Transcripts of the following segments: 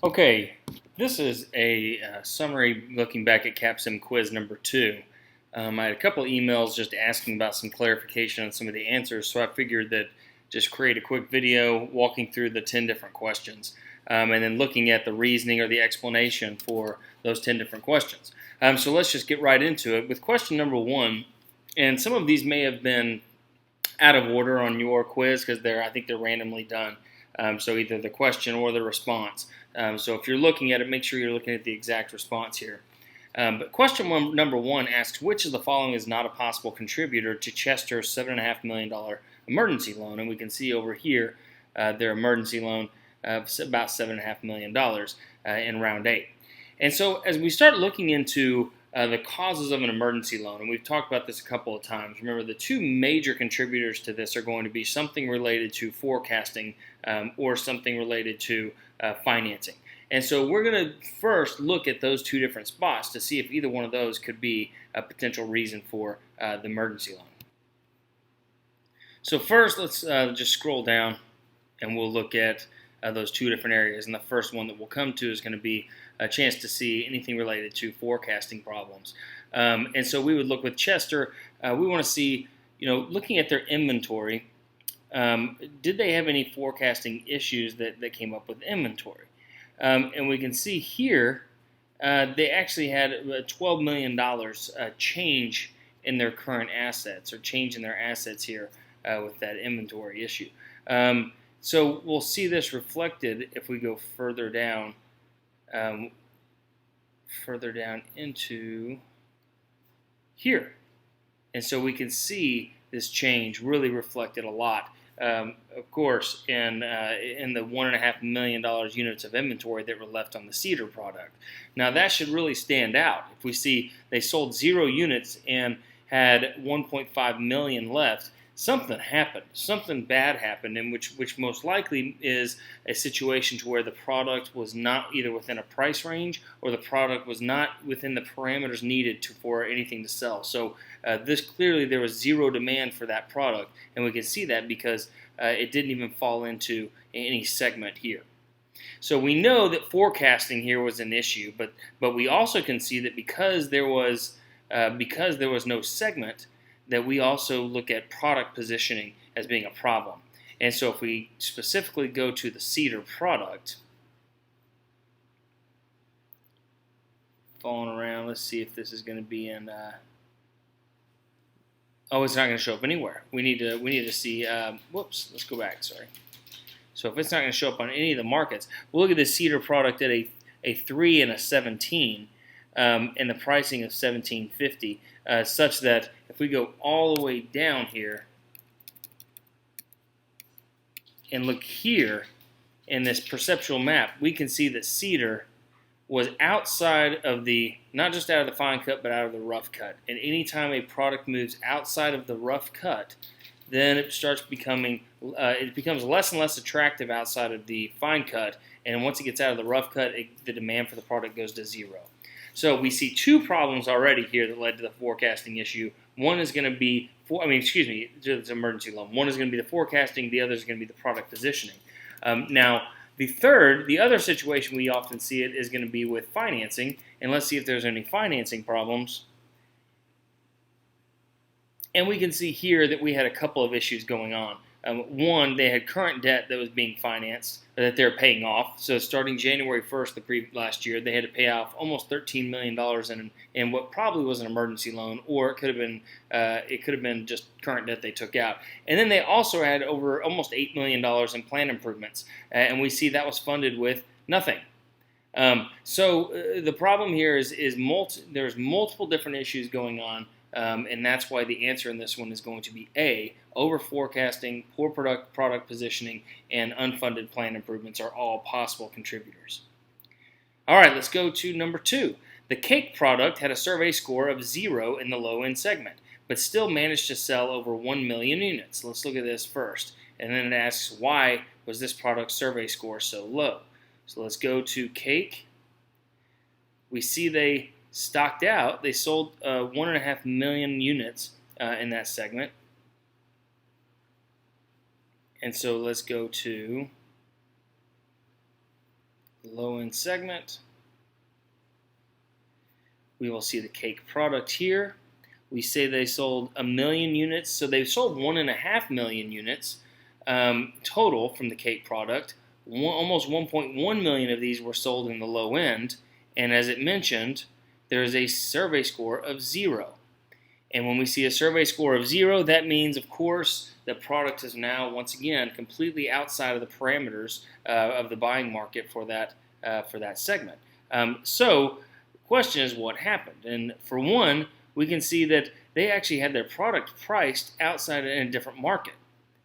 Okay, this is a summary looking back at Capsim quiz number 2. I had a couple emails just asking about some clarification on some of the answers, so I figured that just create a quick video walking through the 10 different questions and then looking at the reasoning or the explanation for those 10 different questions. So let's just get right into it with question number 1. And some of these may have been out of order on your quiz because I think they're randomly done. So either the question or the response. So if you're looking at it, make sure you're looking at the exact response here. But question number 1 asks, which of the following is not a possible contributor to Chester's $7.5 million emergency loan? And we can see over here their emergency loan of about $7.5 million in round 8. And so as we start looking into the causes of an emergency loan, and we've talked about this a couple of times. Remember, the two major contributors to this are going to be something related to forecasting or something related to financing. And so we're going to first look at those two different spots to see if either one of those could be a potential reason for the emergency loan. So first, let's just scroll down and we'll look at those two different areas. And the first one that we'll come to is going to be a chance to see anything related to forecasting problems. And so we would look with Chester. We want to see, looking at their inventory, did they have any forecasting issues that came up with inventory? And we can see here they actually had a $12 million change in their current assets, or change in their assets here with that inventory issue. So we'll see this reflected if we go further down into here. And so we can see this change really reflected a lot, of course, in the $1.5 million units of inventory that were left on the cedar product. Now that should really stand out. If we see they sold 0 units and had 1.5 million left, something happened. Something bad happened, and which most likely is a situation to where the product was not either within a price range or the product was not within the parameters needed for anything to sell. So this clearly there was 0 demand for that product, and we can see that because it didn't even fall into any segment here. So we know that forecasting here was an issue, but we also can see that because there was no segment, that we also look at product positioning as being a problem. And so if we specifically go to the cedar product, falling around, let's see if this is going to be in, oh, it's not going to show up anywhere. We need to see, whoops, let's go back, sorry. So if it's not going to show up on any of the markets, we'll look at the cedar product at a 3 and a 17, and the pricing of $17.50, such that if we go all the way down here and look here in this perceptual map, we can see that cedar was outside of not just out of the fine cut, but out of the rough cut. And anytime a product moves outside of the rough cut, then it starts becoming, it becomes less and less attractive outside of the fine cut. And once it gets out of the rough cut, the demand for the product goes to 0. So we see 2 problems already here that led to the forecasting issue. One is going to be, the emergency loan. One is going to be the forecasting. The other is going to be the product positioning. Now, the other situation we often see it is going to be with financing. And let's see if there's any financing problems. And we can see here that we had a couple of issues going on. One, they had current debt that was being financed, that they're paying off. So starting January 1st, last year, they had to pay off almost $13 million in what probably was an emergency loan, or it could have been just current debt they took out. And then they also had over almost $8 million in plan improvements, and we see that was funded with nothing. So the problem here is there's multiple different issues going on. And that's why the answer in this one is going to be A, over forecasting, poor product positioning, and unfunded plan improvements are all possible contributors. All right, let's go to number 2. The cake product had a survey score of 0 in the low-end segment, but still managed to sell over 1 million units. Let's look at this first. And then it asks, why was this product's survey score so low? So let's go to cake. We see they stocked out. They sold 1.5 million units in that segment. And so let's go to low-end segment. We will see the cake product here. We say they sold 1 million units, so they sold 1.5 million units total from the cake product. Almost 1.1 million of these were sold in the low end, and as it mentioned, there is a survey score of 0. And when we see a survey score of 0, that means, of course, the product is now, once again, completely outside of the parameters of the buying market for that segment. So the question is, what happened? And for one, we can see that they actually had their product priced outside in a different market.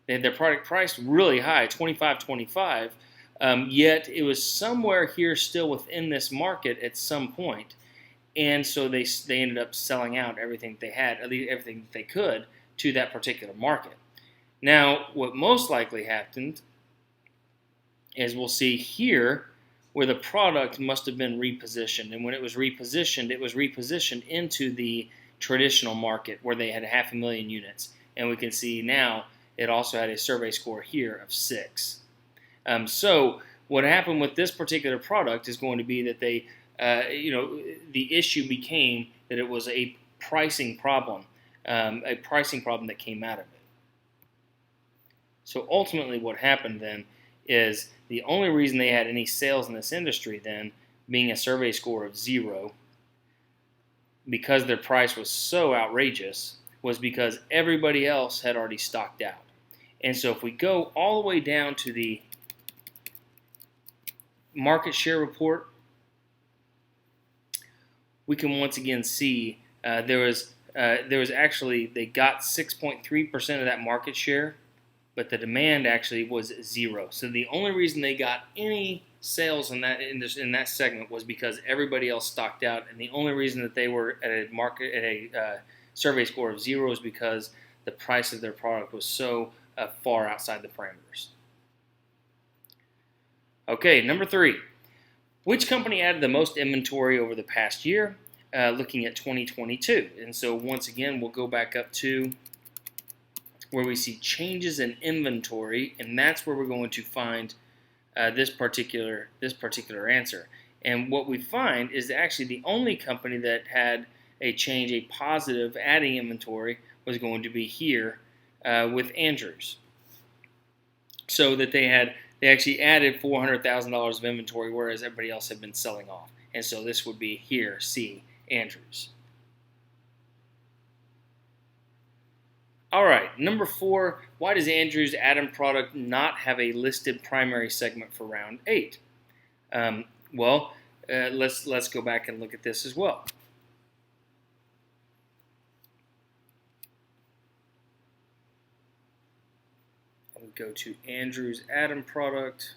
They had their product priced really high, $25.25, yet it was somewhere here still within this market at some point. And so they ended up selling out everything they had, at least everything they could, to that particular market. Now, what most likely happened is we'll see here where the product must have been repositioned. And when it was repositioned into the traditional market where they had 500,000 units. And we can see now it also had a survey score here of 6. So what happened with this particular product is going to be that they the issue became that it was a pricing problem that came out of it. So ultimately what happened then is the only reason they had any sales in this industry then, being a survey score of 0, because their price was so outrageous, was because everybody else had already stocked out. And so if we go all the way down to the market share report, we can once again see there was actually, they got 6.3% of that market share, but the demand actually was 0. So the only reason they got any sales in that segment was because everybody else stocked out, and the only reason that they were at a survey score of 0 is because the price of their product was so far outside the parameters. Okay, number 3. Which company added the most inventory over the past year? Looking at 2022. And so once again, we'll go back up to where we see changes in inventory, and that's where we're going to find this particular answer. And what we find is actually the only company that had a change, a positive adding inventory, was going to be here with Andrews. So that they actually added $400,000 of inventory, whereas everybody else had been selling off. And so this would be here, C, Andrews. All right, number 4, why does Andrews Atom product not have a listed primary segment for round 8? Let's go back and look at this as well. We go to Andrews Atom product,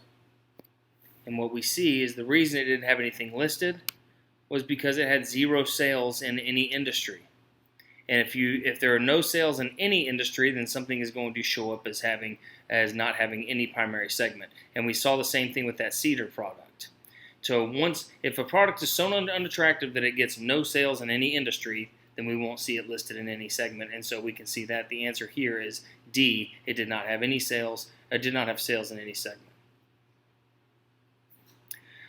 and what we see is the reason it didn't have anything listed was because it had 0 sales in any industry. And if there are no sales in any industry, then something is going to show up as not having any primary segment. And we saw the same thing with that cedar product. So if a product is so unattractive that it gets no sales in any industry, then we won't see it listed in any segment. And so we can see that the answer here is D. It did not have any sales. It did not have sales in any segment.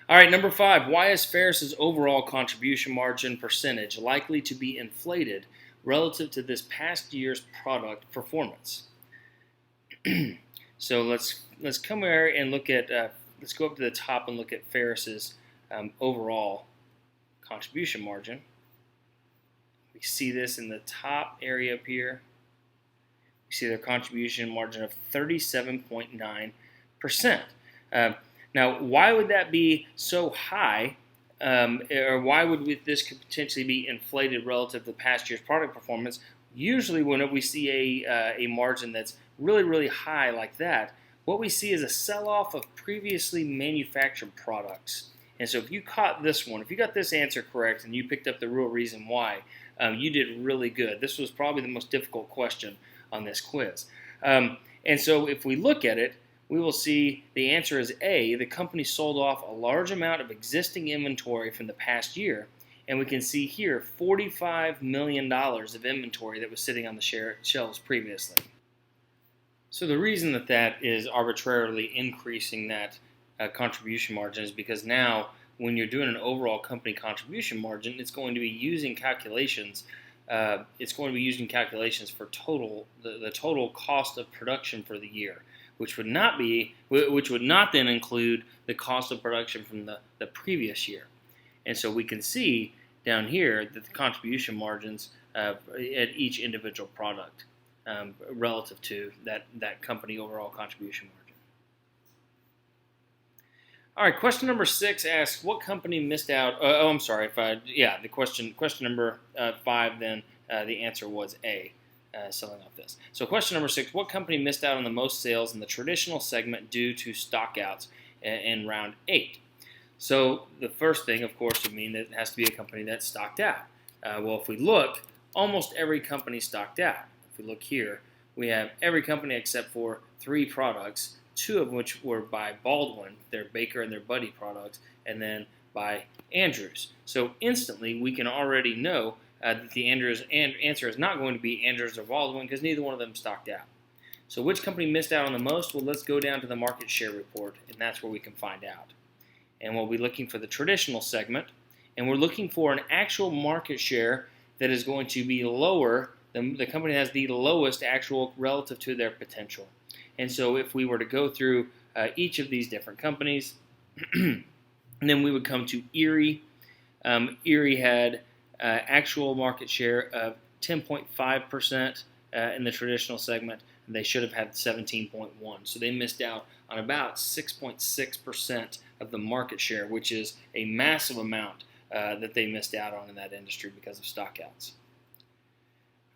All right, number 5. Why is Ferris's overall contribution margin percentage likely to be inflated relative to this past year's product performance? So let's come here and look at. Let's go up to the top and look at Ferris's overall contribution margin. We see this in the top area up here. We see their contribution margin of 37.9%. Now, why would that be so high? Or why would this could potentially be inflated relative to past year's product performance? Usually when we see a margin that's really, really high like that, what we see is a sell-off of previously manufactured products. And so if you caught this one, if you got this answer correct and you picked up the real reason why, you did really good. This was probably the most difficult question on this quiz. And so if we look at it, we will see the answer is A. The company sold off a large amount of existing inventory from the past year, and we can see here $45 million of inventory that was sitting on the shelves previously. So the reason that is arbitrarily increasing that contribution margin is because now when you're doing an overall company contribution margin, it's going to be using calculations. It's going to be using calculations for the total cost of production for the year, which would not then include the cost of production from the previous year. And so we can see down here that the contribution margins at each individual product relative to that company overall contribution margin. All right, question number 6 asks, what company missed out? I'm sorry. The question number 5, then the answer was A, selling off this. So question number 6, what company missed out on the most sales in the traditional segment due to stockouts in round 8? So the first thing, of course, would mean that it has to be a company that's stocked out. Well, if we look, almost every company stocked out. If we look here, we have every company except for 3 products, 2 of which were by Baldwin, their Baker and their Buddy products, and then by Andrews. So instantly, we can already know that the answer is not going to be Andrews or Baldwin because neither one of them stocked out. So which company missed out on the most? Well, let's go down to the market share report, and that's where we can find out. And we'll be looking for the traditional segment, and we're looking for an actual market share that is going to be lower. The company has the lowest actual relative to their potential. And so if we were to go through each of these different companies, and then we would come to Erie. Erie had actual market share of 10.5% in the traditional segment, and they should have had 17.1%. So they missed out on about 6.6% of the market share, which is a massive amount that they missed out on in that industry because of stockouts.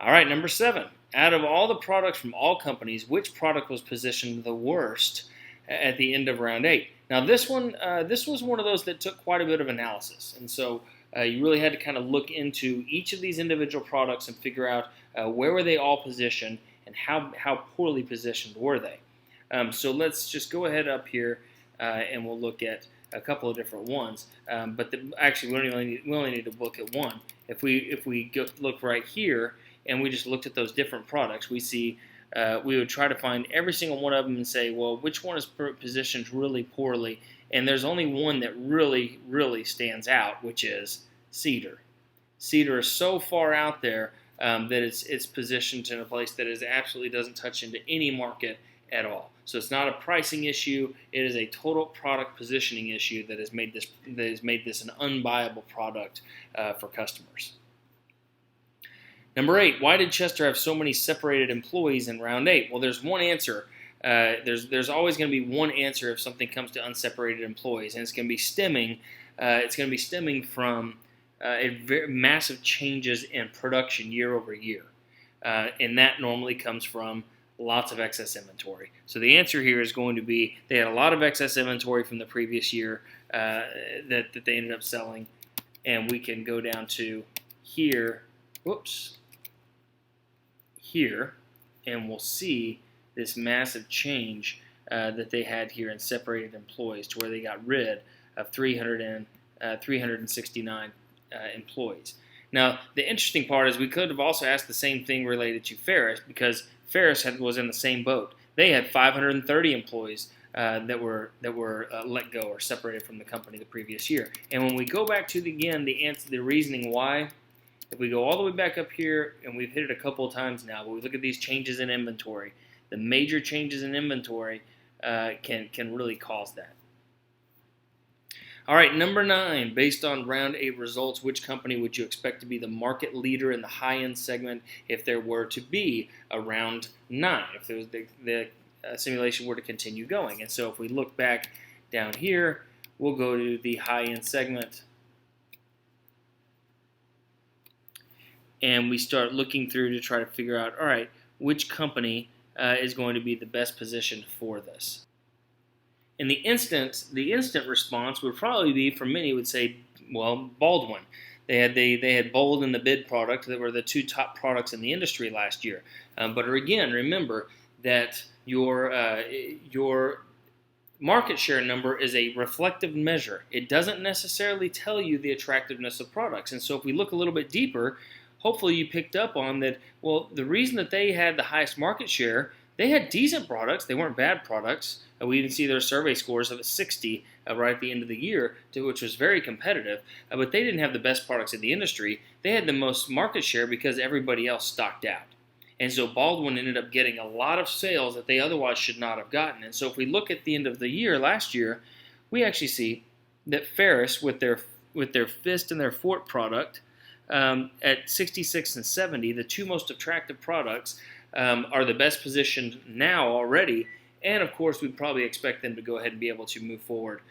All right, number 7. Out of all the products from all companies, which product was positioned the worst at the end of round 8? Now, this was one of those that took quite a bit of analysis, and so you really had to kind of look into each of these individual products and figure out where were they all positioned and how poorly positioned were they. So let's just go ahead up here and we'll look at a couple of different ones. Actually, we only need to look at one. If we look right here, and we just looked at those different products, we see we would try to find every single one of them and say, well, which one is positioned really poorly? And there's only one that really, really stands out, which is Cedar. Cedar is so far out there that it's positioned in a place that absolutely doesn't touch into any market at all. So it's not a pricing issue; it is a total product positioning issue that has made this an unbuyable product for customers. Number 8, why did Chester have so many separated employees in round 8? Well, there's one answer. There's always going to be one answer if something comes to unseparated employees, and it's going to be stemming from massive changes in production year over year, and that normally comes from lots of excess inventory. So the answer here is going to be they had a lot of excess inventory from the previous year that they ended up selling, and we can go down to here. Here, and we'll see this massive change that they had here in separated employees to where they got rid of 369 employees. Now, the interesting part is we could have also asked the same thing related to Ferris because Ferris was in the same boat. They had 530 employees that were let go or separated from the company the previous year. And when we go back to the reasoning why, if we go all the way back up here, and we've hit it a couple of times now, but we look at these changes in inventory, the major changes in inventory can really cause that. All right, number 9, based on round 8 results, which company would you expect to be the market leader in the high-end segment if there were to be a round 9, if there was the simulation were to continue going? And so if we look back down here, we'll go to the high-end segment, and we start looking through to try to figure out, all right, which company is going to be the best positioned for this. And the instant response would probably be, for many, would say, well, Baldwin. They had Bold and the Bid product that were the 2 top products in the industry last year. But again, remember that your market share number is a reflective measure. It doesn't necessarily tell you the attractiveness of products. And so if we look a little bit deeper, hopefully you picked up on that, well, the reason that they had the highest market share, They had decent products. They weren't bad products. We even see their survey scores of a 60 right at the end of the year, which was very competitive. But they didn't have the best products in the industry. They had the most market share because everybody else stocked out. And so Baldwin ended up getting a lot of sales that they otherwise should not have gotten. And so if we look at the end of the year last year, we actually see that Ferris, with their Fist and their Fort product, at 66 and 70, the two most attractive products, are the best positioned now already. And of course, we probably expect them to go ahead and be able to move forward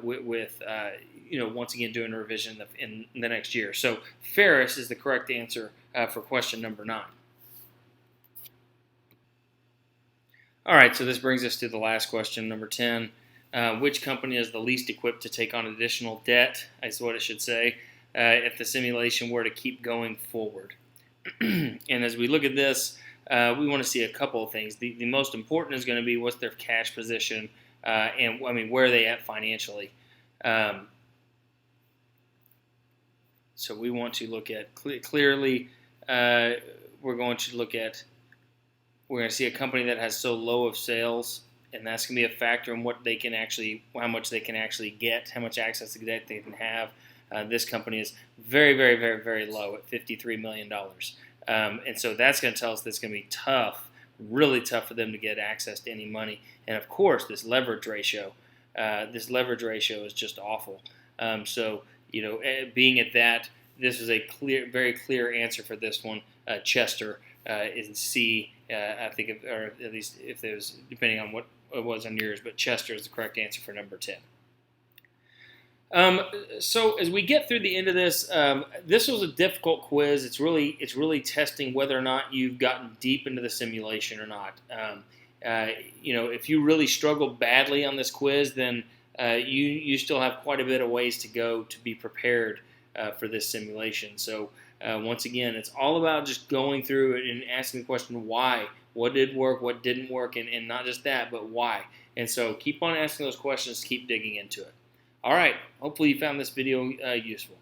with once again doing a revision in the next year. So Ferris is the correct answer for question number 9. All right, so this brings us to the last question, number 10. Which company is the least equipped to take on additional debt, is what it should say, if the simulation were to keep going forward? And as we look at this, we want to see a couple of things. The most important is going to be what's their cash position, and where are they at financially. So we want to look at clearly. We're going to see a company that has so low of sales, and that's going to be a factor in how much they can actually get, how much access to debt they can have. This company is very, very, very, very low at $53 million. And so that's going to tell us that it's going to be tough, really tough for them to get access to any money. And of course, this leverage ratio is just awful. Being at that, this is a very clear answer for this one. Chester is C. I think, or at least if there's, depending on what it was on yours, but Chester is the correct answer for number 10. So as we get through the end of this, this was a difficult quiz. It's really testing whether or not you've gotten deep into the simulation or not. If you really struggle badly on this quiz, then you still have quite a bit of ways to go to be prepared for this simulation. So once again, it's all about just going through it and asking the question why, what did work, what didn't work, and not just that, but why. And so keep on asking those questions, keep digging into it. All right, hopefully you found this video useful.